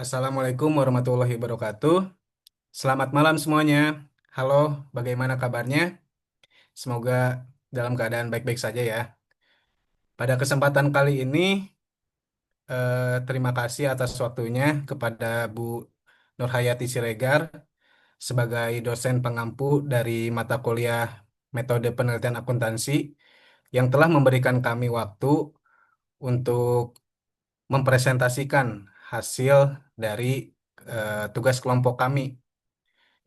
Assalamualaikum warahmatullahi wabarakatuh. Selamat malam semuanya. Halo, bagaimana kabarnya? Semoga dalam keadaan baik-baik saja ya. Pada kesempatan kali ini, terima kasih atas waktunya kepada Bu Nurhayati Siregar sebagai dosen pengampu dari mata kuliah Metode Penelitian Akuntansi yang telah memberikan kami waktu untuk mempresentasikan hasil dari tugas kelompok kami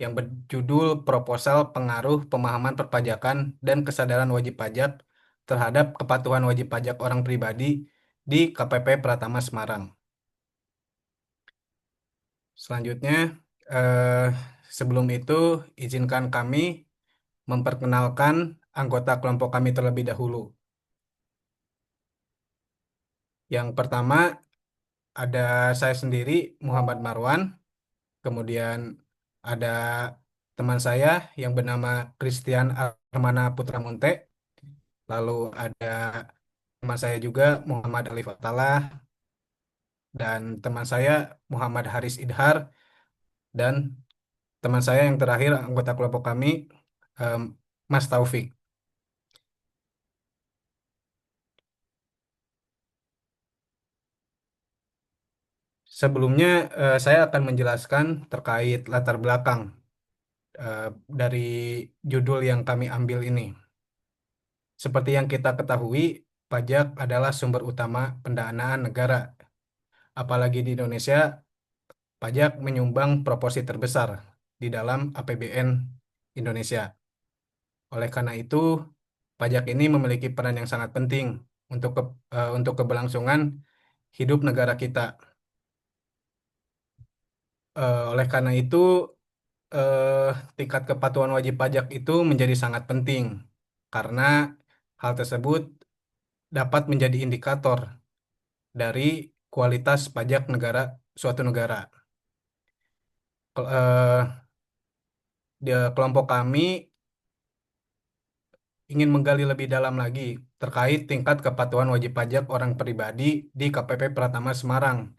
yang berjudul Proposal Pengaruh Pemahaman Perpajakan dan Kesadaran Wajib Pajak terhadap Kepatuhan Wajib Pajak Orang Pribadi di KPP Pratama Semarang. Selanjutnya, eh, sebelum itu izinkan kami memperkenalkan anggota kelompok kami terlebih dahulu. Yang pertama ada saya sendiri, Muhammad Marwan, kemudian ada teman saya yang bernama Christian Armana Putramunte. Lalu ada teman saya juga Muhammad Alif Atalah dan teman saya Muhammad Haris Idhar dan teman saya yang terakhir anggota kelompok kami em, Mas Taufik. Sebelumnya saya akan menjelaskan terkait latar belakang eh, dari judul yang kami ambil ini. Seperti yang kita ketahui, pajak adalah sumber utama pendanaan negara. Apalagi di Indonesia, pajak menyumbang proporsi terbesar di dalam APBN Indonesia. Oleh karena itu, pajak ini memiliki peran yang sangat penting untuk untuk keberlangsungan hidup negara kita. Oleh karena itu, eh, tingkat kepatuhan wajib pajak itu menjadi sangat penting karena hal tersebut dapat menjadi indikator dari kualitas pajak negara suatu negara. Kel- eh, Kelompok kami ingin menggali lebih dalam lagi terkait tingkat kepatuhan wajib pajak orang pribadi di KPP Pratama Semarang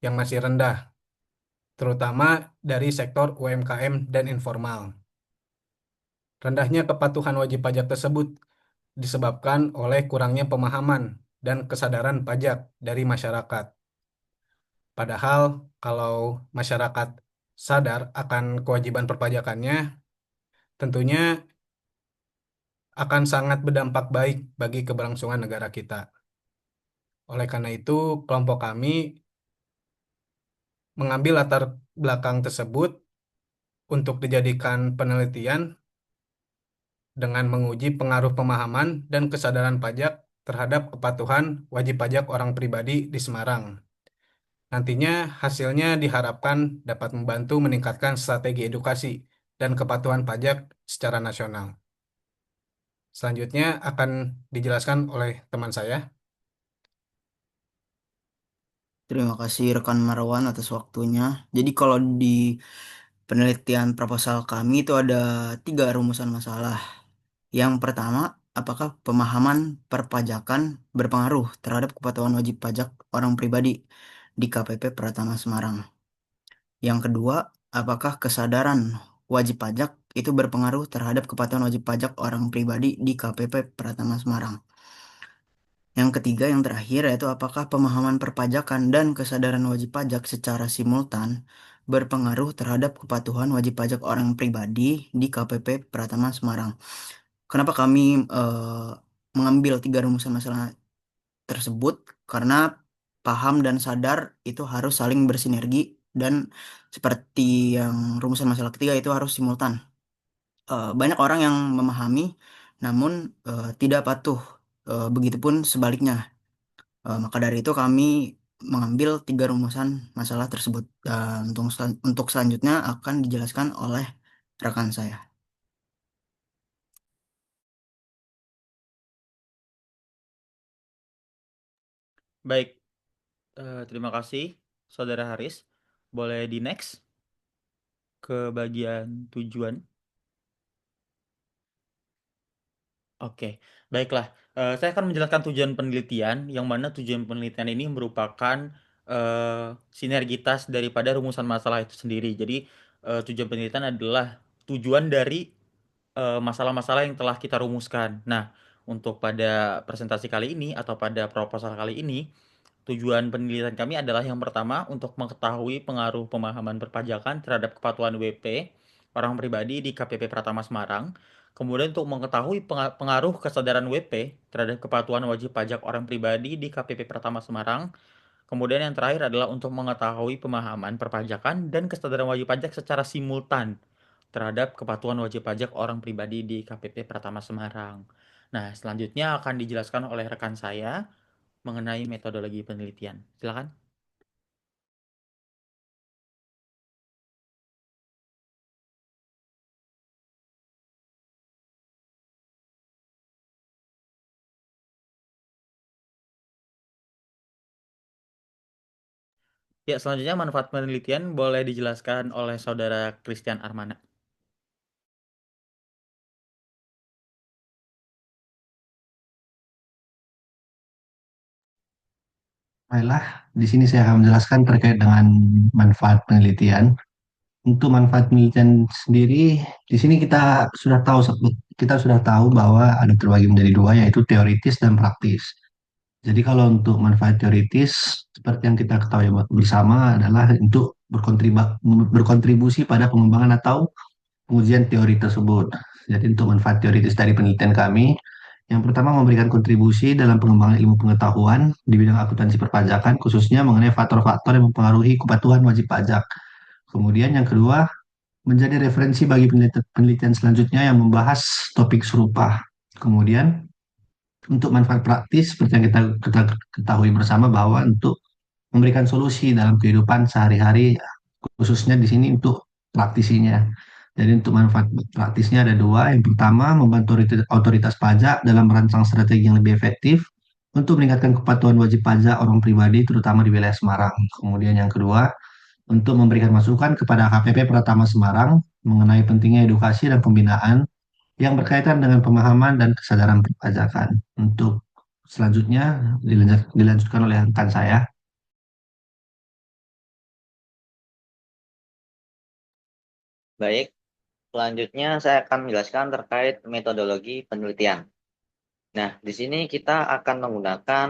yang masih rendah, terutama dari sektor UMKM dan informal. Rendahnya kepatuhan wajib pajak tersebut disebabkan oleh kurangnya pemahaman dan kesadaran pajak dari masyarakat. Padahal kalau masyarakat sadar akan kewajiban perpajakannya, tentunya akan sangat berdampak baik bagi keberlangsungan negara kita. Oleh karena itu, kelompok kami mengambil latar belakang tersebut untuk dijadikan penelitian dengan menguji pengaruh pemahaman dan kesadaran pajak terhadap kepatuhan wajib pajak orang pribadi di Semarang. Nantinya hasilnya diharapkan dapat membantu meningkatkan strategi edukasi dan kepatuhan pajak secara nasional. Selanjutnya akan dijelaskan oleh teman saya. Terima kasih rekan Marwan atas waktunya. Jadi kalau di penelitian proposal kami itu ada tiga rumusan masalah. Yang pertama, apakah pemahaman perpajakan berpengaruh terhadap kepatuhan wajib pajak orang pribadi di KPP Pratama Semarang? Yang kedua, apakah kesadaran wajib pajak itu berpengaruh terhadap kepatuhan wajib pajak orang pribadi di KPP Pratama Semarang? Yang ketiga, yang terakhir, yaitu apakah pemahaman perpajakan dan kesadaran wajib pajak secara simultan berpengaruh terhadap kepatuhan wajib pajak orang pribadi di KPP Pratama Semarang. Kenapa kami mengambil tiga rumusan masalah tersebut? Karena paham dan sadar itu harus saling bersinergi dan seperti yang rumusan masalah ketiga itu harus simultan. Banyak orang yang memahami namun tidak patuh. Begitupun sebaliknya. Maka dari itu kami mengambil tiga rumusan masalah tersebut dan untuk selanjutnya akan dijelaskan oleh rekan saya. Baik, terima kasih Saudara Haris. Boleh di next ke bagian tujuan. Oke, baiklah. Saya akan menjelaskan tujuan penelitian, yang mana tujuan penelitian ini merupakan sinergitas daripada rumusan masalah itu sendiri. Jadi tujuan penelitian adalah tujuan dari masalah-masalah yang telah kita rumuskan. Nah, untuk pada presentasi kali ini atau pada proposal kali ini, tujuan penelitian kami adalah yang pertama untuk mengetahui pengaruh pemahaman perpajakan terhadap kepatuhan WP orang pribadi di KPP Pratama Semarang. Kemudian untuk mengetahui pengaruh kesadaran WP terhadap kepatuhan wajib pajak orang pribadi di KPP Pratama Semarang. Kemudian yang terakhir adalah untuk mengetahui pemahaman perpajakan dan kesadaran wajib pajak secara simultan terhadap kepatuhan wajib pajak orang pribadi di KPP Pratama Semarang. Nah, selanjutnya akan dijelaskan oleh rekan saya mengenai metodologi penelitian. Silakan. Ya, selanjutnya manfaat penelitian boleh dijelaskan oleh Saudara Christian Armana. Baiklah, di sini saya akan menjelaskan terkait dengan manfaat penelitian. Untuk manfaat penelitian sendiri, di sini kita sudah tahu bahwa ada terbagi menjadi dua, yaitu teoritis dan praktis. Jadi kalau untuk manfaat teoritis, seperti yang kita ketahui bersama adalah untuk berkontribusi pada pengembangan atau pengujian teori tersebut. Jadi untuk manfaat teoritis dari penelitian kami, yang pertama memberikan kontribusi dalam pengembangan ilmu pengetahuan di bidang akuntansi perpajakan, khususnya mengenai faktor-faktor yang mempengaruhi kepatuhan wajib pajak. Kemudian yang kedua, menjadi referensi bagi penelitian selanjutnya yang membahas topik serupa. Kemudian untuk manfaat praktis, seperti yang kita ketahui bersama bahwa untuk memberikan solusi dalam kehidupan sehari-hari, khususnya di sini untuk praktisinya. Jadi untuk manfaat praktisnya ada dua. Yang pertama, membantu otoritas pajak dalam merancang strategi yang lebih efektif untuk meningkatkan kepatuhan wajib pajak orang pribadi, terutama di wilayah Semarang. Kemudian yang kedua, untuk memberikan masukan kepada KPP Pratama Semarang mengenai pentingnya edukasi dan pembinaan yang berkaitan dengan pemahaman dan kesadaran perpajakan. Untuk selanjutnya dilanjutkan oleh rekan saya. Baik, selanjutnya saya akan menjelaskan terkait metodologi penelitian. Nah, di sini kita akan menggunakan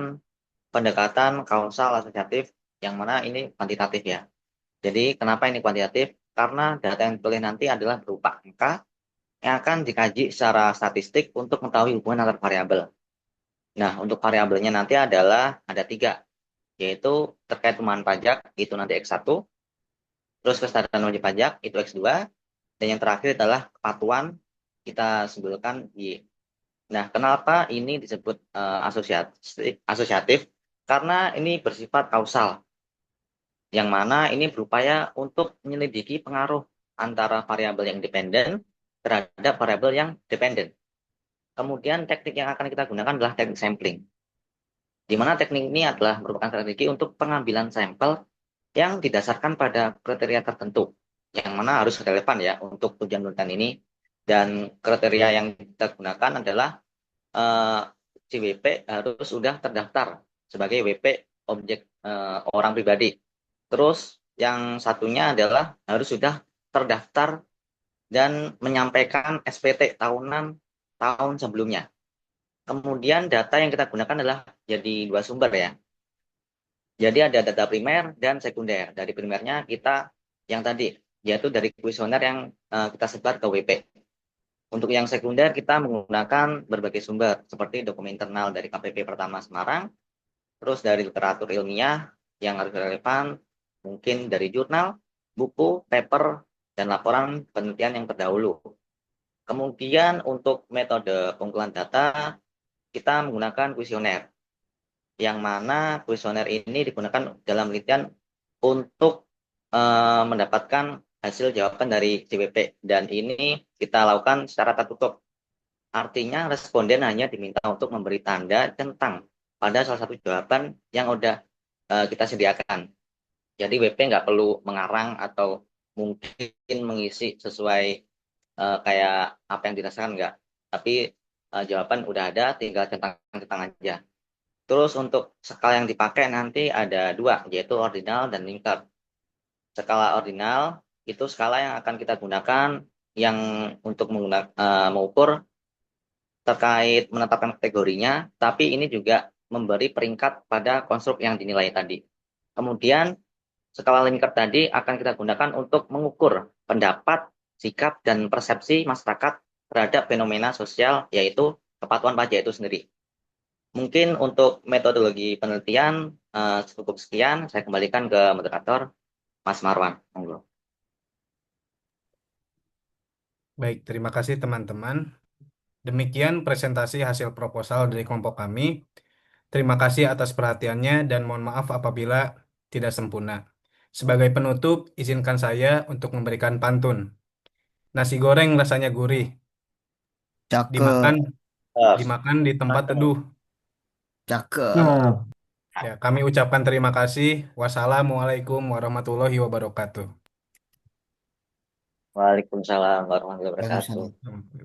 pendekatan kausal asosiatif yang mana ini kuantitatif ya. Jadi, kenapa ini kuantitatif? Karena data yang dipilih nanti adalah berupa angka yang akan dikaji secara statistik untuk mengetahui hubungan antar variabel. Nah, untuk variabelnya nanti adalah ada 3, yaitu terkait pemahaman pajak, itu nanti X1, terus kesadaran wajib pajak, itu X2, dan yang terakhir adalah kepatuhan, kita sebutkan Y. Nah, kenapa ini disebut asosiatif? Karena ini bersifat kausal, yang mana ini berupaya untuk menyelidiki pengaruh antara variabel yang independen terhadap variabel yang dependen. Kemudian teknik yang akan kita gunakan adalah teknik sampling, di mana teknik ini adalah merupakan strategi untuk pengambilan sampel yang didasarkan pada kriteria tertentu, yang mana harus relevan ya untuk tujuan penelitian ini. Dan kriteria yang kita gunakan adalah si WP harus sudah terdaftar sebagai WP objek orang pribadi. Terus yang satunya adalah harus sudah terdaftar dan menyampaikan SPT tahunan tahun sebelumnya. Kemudian data yang kita gunakan adalah jadi 2 sumber ya. Jadi ada data primer dan sekunder. Dari primernya kita yang tadi, yaitu dari kuesioner yang kita sebar ke WP. Untuk yang sekunder kita menggunakan berbagai sumber seperti dokumen internal dari KPP Pratama Semarang, terus dari literatur ilmiah yang harus relevan, mungkin dari jurnal, buku, paper, dan laporan penelitian yang terdahulu. Kemudian untuk metode pengumpulan data, kita menggunakan kuesioner, yang mana kuesioner ini digunakan dalam penelitian untuk mendapatkan hasil jawaban dari JWP, dan ini kita lakukan secara tertutup. Artinya responden hanya diminta untuk memberi tanda tentang pada salah satu jawaban yang udah kita sediakan. Jadi WP nggak perlu mengarang atau mungkin mengisi sesuai kayak apa yang dirasakan, nggak. Tapi jawaban udah ada, tinggal centang aja. Terus untuk skala yang dipakai nanti ada dua, yaitu ordinal dan Likert. Skala ordinal itu skala yang akan kita gunakan yang untuk mengukur terkait menetapkan kategorinya, tapi ini juga memberi peringkat pada konstruk yang dinilai tadi. Kemudian skala Likert tadi akan kita gunakan untuk mengukur pendapat, sikap, dan persepsi masyarakat terhadap fenomena sosial, yaitu kepatuhan pajak itu sendiri. Mungkin untuk metodologi penelitian cukup sekian, saya kembalikan ke moderator, Mas Marwan. Monggo. Baik, terima kasih teman-teman. Demikian presentasi hasil proposal dari kelompok kami. Terima kasih atas perhatiannya dan mohon maaf apabila tidak sempurna. Sebagai penutup, izinkan saya untuk memberikan pantun. Nasi goreng rasanya gurih, Cakep, dimakan Terus, dimakan di tempat Mantap. teduh. cakep. Nah, Ya, kami ucapkan terima kasih. Wassalamualaikum warahmatullahi wabarakatuh. Waalaikumsalam warahmatullahi wabarakatuh. Waalaikumsalam.